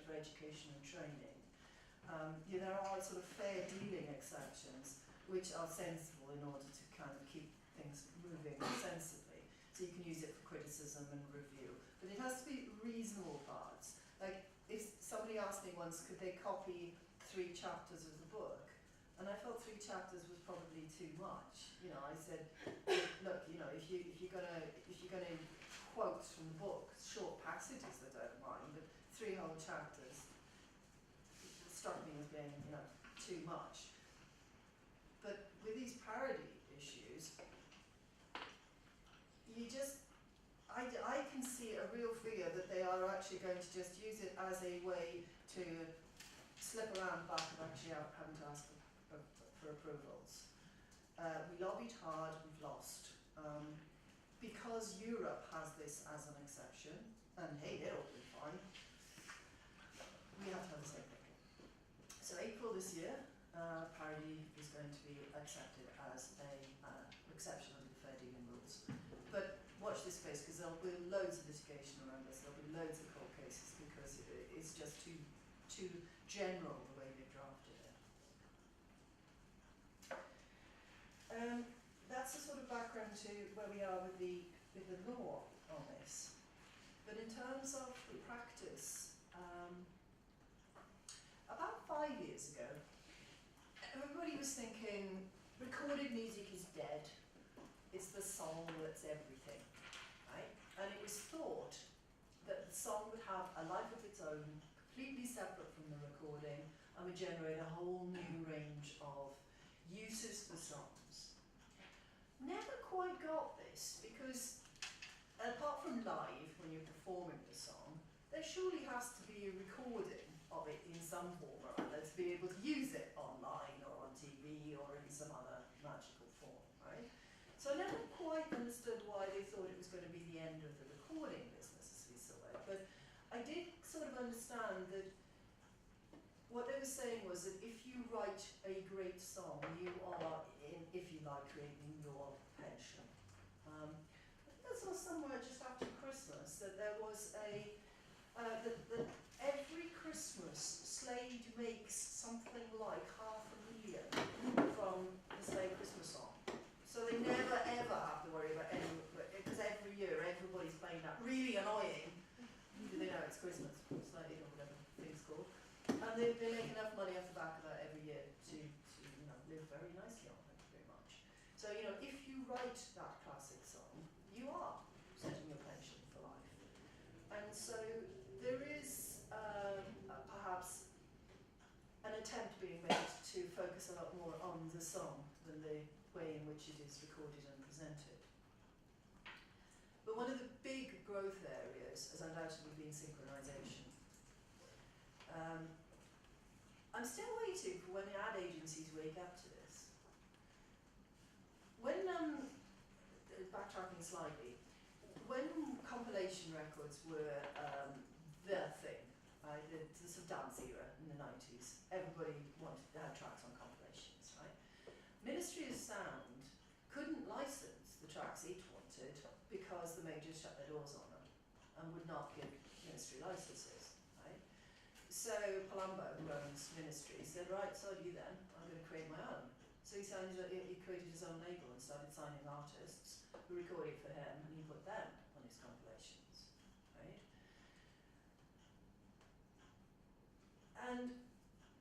for education and training. There are sort of fair dealing exceptions which are sensible in order to kind of keep things moving sensibly. So you can use it for criticism and review. But it has to be reasonable parts. Like, if somebody asked me once, could they copy 3 chapters of the book? And I felt 3 chapters was probably too much. I said, look, if you're gonna quote from the book, short passages I don't mind, but 3 whole chapters struck me as being, too much. But with these parody issues, I can see a real fear that they are actually going to just use it as a way to slip around the back of actually having to ask for approvals. We lobbied hard, we've lost. Because Europe has this as an exception, and hey, they're all doing fine, we have to have the same thing. So April this year, parody is going to be accepted as an exception under the fair dealing rules. But watch this space, because there'll be loads of litigation around this, there'll be loads of court cases, because it's just too general the way they've drafted it. That's the sort of background to where we are with the law on this. But in terms of the practice, about 5 years ago, everybody was thinking recorded music is dead. It's the song that's everything, right? And it was thought that the song would have a life of its own, completely separate from the recording, and would generate a whole new range of uses for songs. Never quite got this, because apart from live, when you're performing the song, there surely has to be a recording of it in some form or other to be able to use it online or on TV or in some other magical form, right? So I never quite understood why they thought it was going to be the end of the recording business as we saw it, but I did sort of understand that what they were saying was that if you write a great song, you are, if you like, creating your pension. I think that's was somewhere just after Christmas that there was that every Christmas Slade makes something like 500,000 from the Slade Christmas song. So they never ever have to worry about any, because every year everybody's playing that really annoying, do they know it's Christmas, Slade or whatever thing's called. And they make enough money off the back of that every year to live very nicely on it, very much. So, if you write that classic song, you are setting your pension for life. And so there is perhaps an attempt being made to focus a lot more on the song than the way in which it is recorded and presented. But one of the big growth areas has undoubtedly been synchronization. I'm still waiting for when the ad agencies wake up to this. When, backtracking slightly, when compilation records were the thing, right, the sort of dance era in the 90s, everybody wanted to have tracks on compilations, right? Ministry of Sound couldn't license the tracks it wanted because the majors shut their doors on them and would not give ministry licenses, right? So Palumbo, who owns Ministry, said, right, so do you then, I'm going to create my own. So he created his own label and started signing artists who recorded for him, and he put them on his compilations, right? And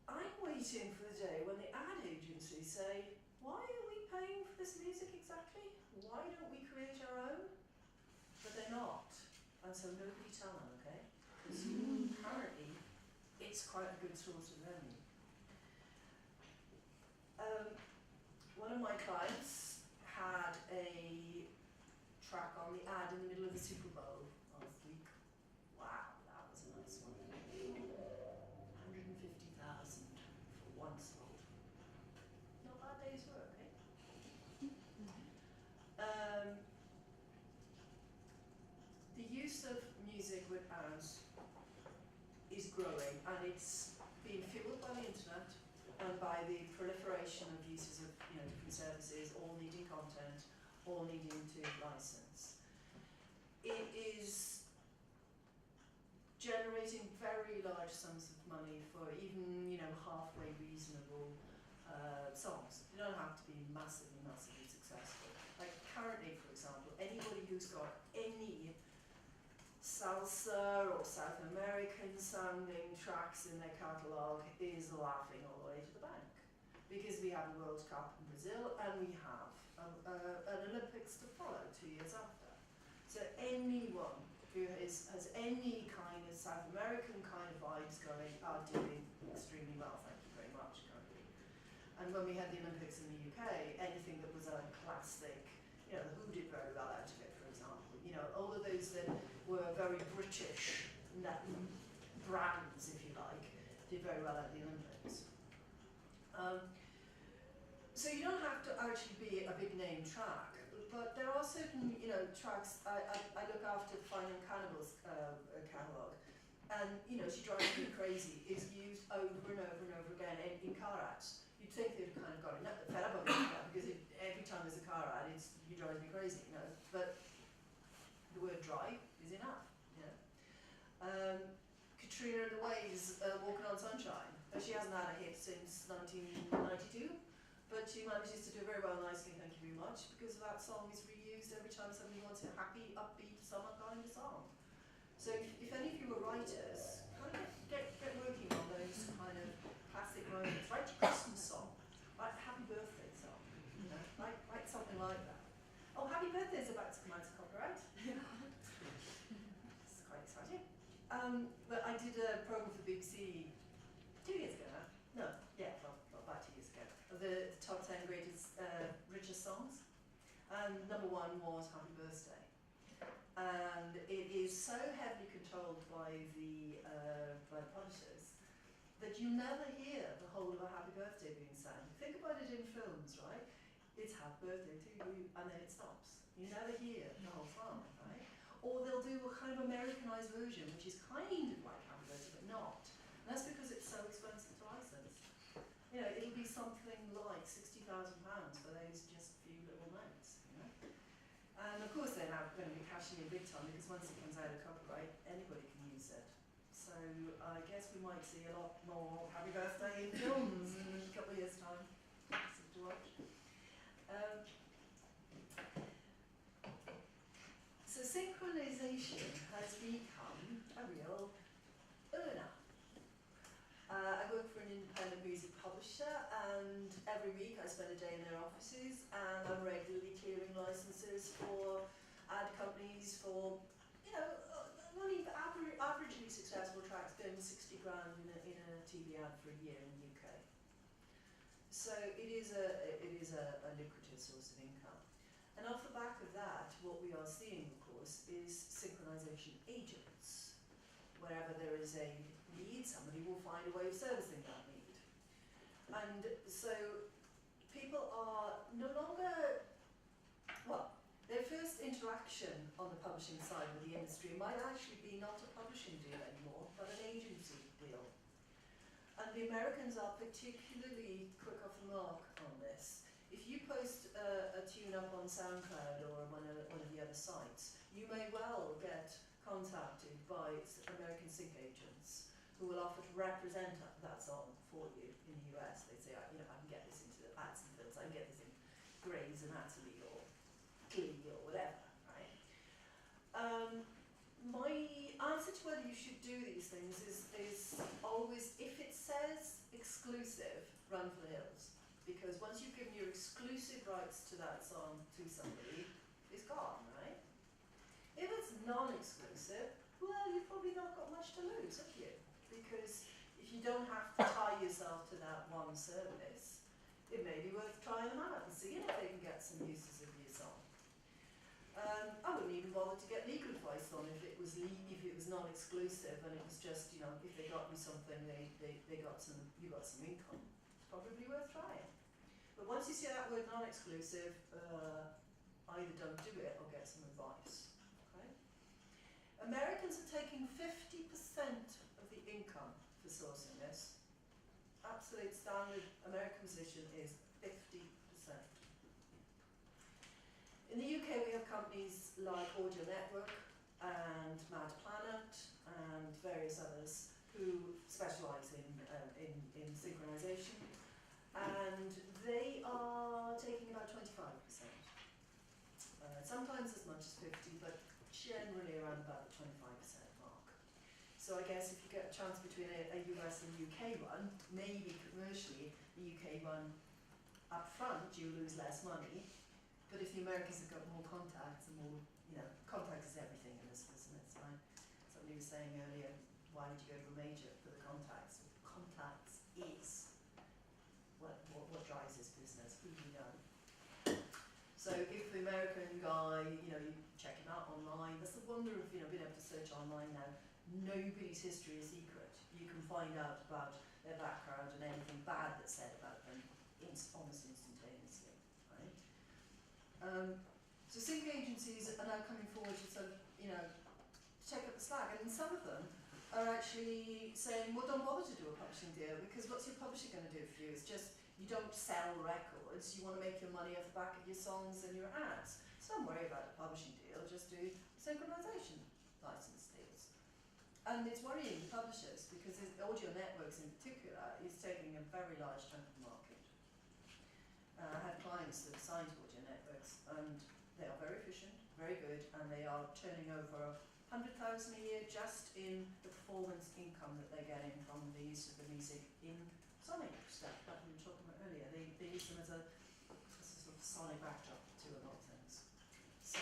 I'm waiting for the day when the ad agencies say, why are we paying for this music exactly? Why don't we create our own? But they're not, and so nobody tell them, okay? Because apparently it's quite a good source of revenue. One of my clients had a track on the ad in the middle of the Super Bowl last week. Wow, that was a nice one. 150,000 for one sold. Not a bad day's work, eh? The use of music with ads is growing, and it's being fueled by the internet and by the proliferation of uses of different services, all needing content, all needing to license. It is generating very large sums people songs. You don't have to be massively, massively successful. Like currently, for example, anybody who's got any salsa or South American sounding tracks in their catalogue is laughing all the way to the bank. Because we have a World Cup in Brazil and we have an Olympics to follow 2 years after. So anyone who has any kind of South American kind of vibes going are doing extremely well, thank you very much currently. And when we had the Olympics in the UK, anything that was a classic, you know, the Who did very well out of it, for example. You know, all of those that were very British brands, if you like, did very well at the Olympics. So you don't have to actually be a big name track, but there are certain, you know, tracks. I look after the Fine and Cannibals catalogue, and you know, She Drives Me Crazy is used over and over and over again in car ads. You'd think they've kind of got fed up of it because every time there's a car ad, it's You Drive Me Crazy, you know. But the word drive is enough, you know. Katrina and the Waves, Walking on Sunshine. She hasn't had a hit since 1992. But she manages to do very well nicely, thank you very much, because that song is reused every time somebody wants a happy, upbeat, summer kind of song. So if any of you are writers, kind of get working on those kind of classic moments. Write your Christmas song, write a happy birthday song, you know, write something like that. Oh, happy birthday is about to come out of copyright. It's quite exciting. But I did a programme for the BBC 2 years ago now. No, yeah, well, about 2 years ago. The top 10 greatest, richest songs. And number one was Happy Birthday. And it is so heavily controlled by the publishers that you never hear the whole of a Happy Birthday being sung. Think about it in films, right? It's Happy Birthday to you, and then it stops. You never hear the whole song, right? Or they'll do a kind of Americanized version, which is kind of like Happy Birthday, but not. And that's because it's so expensive to license. You know, it'll be something like £60,000 for those just few little notes, you know. And of course they're now going to be cashing in big time because once it comes out of copyright, anybody can use it. So I guess we might see a lot more Happy Birthday in films in a couple of years' time. Something to watch. So synchronization has become a real earner. I work for an independent music publisher, and every week I spend a day in their offices, and I'm regularly clearing licenses for ad companies for, you know, only averagely successful tracks doing 60 grand in a TV ad for a year in the UK. So it is a lucrative source of income. And off the back of that, what we are seeing, of course, is synchronization agents. Wherever there is a need, somebody will find a way of servicing that need. And so people are no longer, well, their first interaction on the publishing side with the industry might actually be not a publishing deal anymore, but an agency deal. And the Americans are particularly quick off the mark on this. If you post a tune up on SoundCloud or one of the other sites, you may well get contacted by American sync agents who will offer to represent that song for you in the US. They say, you know, I can get this into ads and films, I can get this in Grey's Anatomy or Glee or whatever, right? My answer to whether you should do these things is always, if it says exclusive, run for the hills. Because once you've given your exclusive rights to that song to somebody, it's gone, right? If it's non-exclusive, well, you've probably not got much to lose, have you? Because if you don't have to tie yourself to that one service, it may be worth trying them out and seeing if they can get some uses of your song. I wouldn't even bother to get legal advice on if it was non-exclusive and it was just, you know, if they got you something, you got some income. It's probably worth trying. But once you see that word non-exclusive, either don't do it or get some advice. Okay? Americans are taking 50% of the income for sourcing this. Absolute standard American position is 50%. In the UK, we have companies like Audio Network and Mad Planet and various others who specialise in synchronisation. generally around about the 25% mark. So I guess if you get a chance between a US and UK one, maybe commercially the UK one up front you lose less money, but if the Americans have got more contacts and more, you know, contacts is everything in this business, right? Somebody was saying earlier, why did you go to a major for the contacts? Contacts is what drives this business, who do you know? So if the American guy, you know, you check him out online, that's the wonder of, you know, being able to search online now. Nobody's history is secret. You can find out about their background and anything bad that's said about them almost instantaneously, right? So sync agencies are now coming forward to sort of, you know, take up the slack, and some of them are actually saying, well, don't bother to do a publishing deal, because what's your publisher going to do for you? It's just, you don't sell records, you want to make your money off the back of your songs and your ads. So don't worry about a publishing deal, just do synchronization license deals. And it's worrying the publishers, because audio networks in particular is taking a very large chunk of the market. I had clients that signed to audio networks, and they are very efficient, very good, and they are turning over 100,000 a year just in the performance income that they're getting from the use of the music in sonic stuff that we were talking about earlier. They use them as a sort of sonic backdrop to a lot of things. So